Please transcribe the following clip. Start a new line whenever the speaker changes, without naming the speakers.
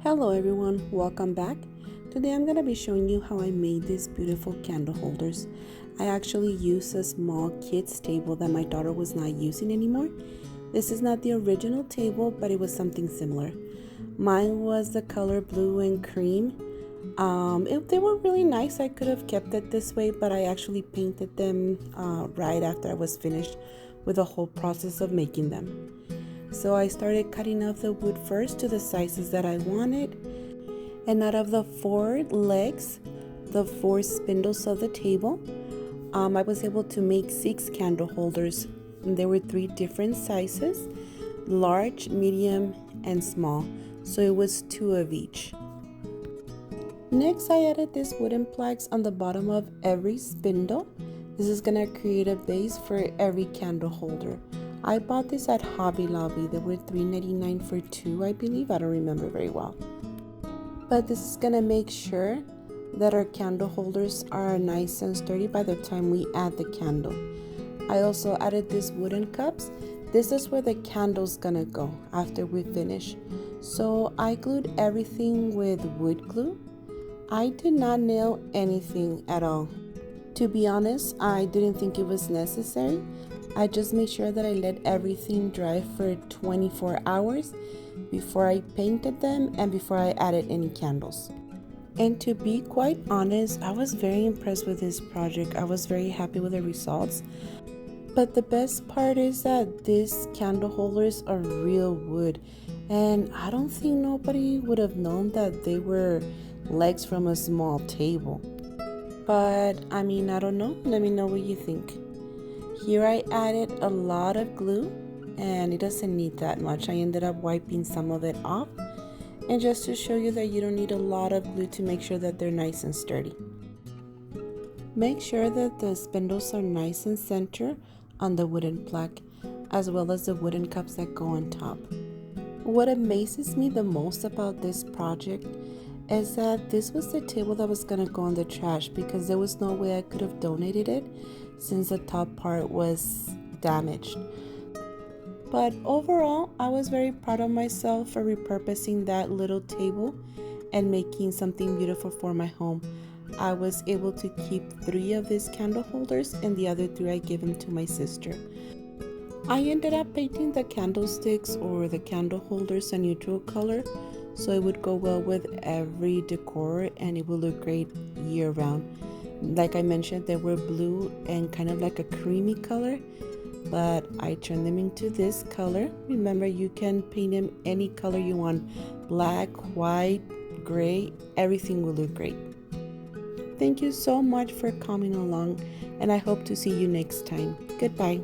Hello everyone, welcome back. Today I'm going to be showing you how I made these beautiful candle holders. I actually used a small kid's table that my daughter was not using anymore. This is not the original table, but it was something similar. Mine was the color blue and cream. They were really nice. I could have kept it this way, but I actually painted them right after I was finished with the whole process of making them. So I started cutting off the wood first to the sizes that I wanted. And out of the 4 legs, the 4 spindles of the table, I was able to make 6 candle holders. And there were 3 different sizes, large, medium, and small. So it was 2 of each. Next, I added these wooden plaques on the bottom of every spindle. This is gonna create a base for every candle holder. I bought this at Hobby Lobby. They were $3.99 for 2, I believe. I don't remember very well. But this is gonna make sure that our candle holders are nice and sturdy by the time we add the candle. I also added these wooden cups. This is where the candle's gonna go after we finish. So I glued everything with wood glue. I did not nail anything at all. To be honest, I didn't think it was necessary. I just made sure that I let everything dry for 24 hours before I painted them and before I added any candles. And to be quite honest, I was very impressed with this project. I was very happy with the results. But the best part is that these candle holders are real wood. And I don't think nobody would have known that they were legs from a small table. But I don't know. Let me know what you think. Here I added a lot of glue, and it doesn't need that much. I ended up wiping some of it off, and just to show you that you don't need a lot of glue to make sure that they're nice and sturdy. Make sure that the spindles are nice and center on the wooden plaque, as well as the wooden cups that go on top. What amazes me the most about this project is that this was the table that was gonna go in the trash, because there was no way I could have donated it since the top part was damaged. But overall, I was very proud of myself for repurposing that little table and making something beautiful for my home. I was able to keep 3 of these candle holders, and the other 3 I gave them to my sister. I ended up painting the candlesticks or the candle holders a neutral color, so it would go well with every decor and it would look great year round. Like I mentioned, they were blue and kind of like a creamy color, but I turned them into this color. Remember, you can paint them any color you want. Black, white, gray, everything will look great. Thank you so much for coming along, and I hope to see you next time. Goodbye.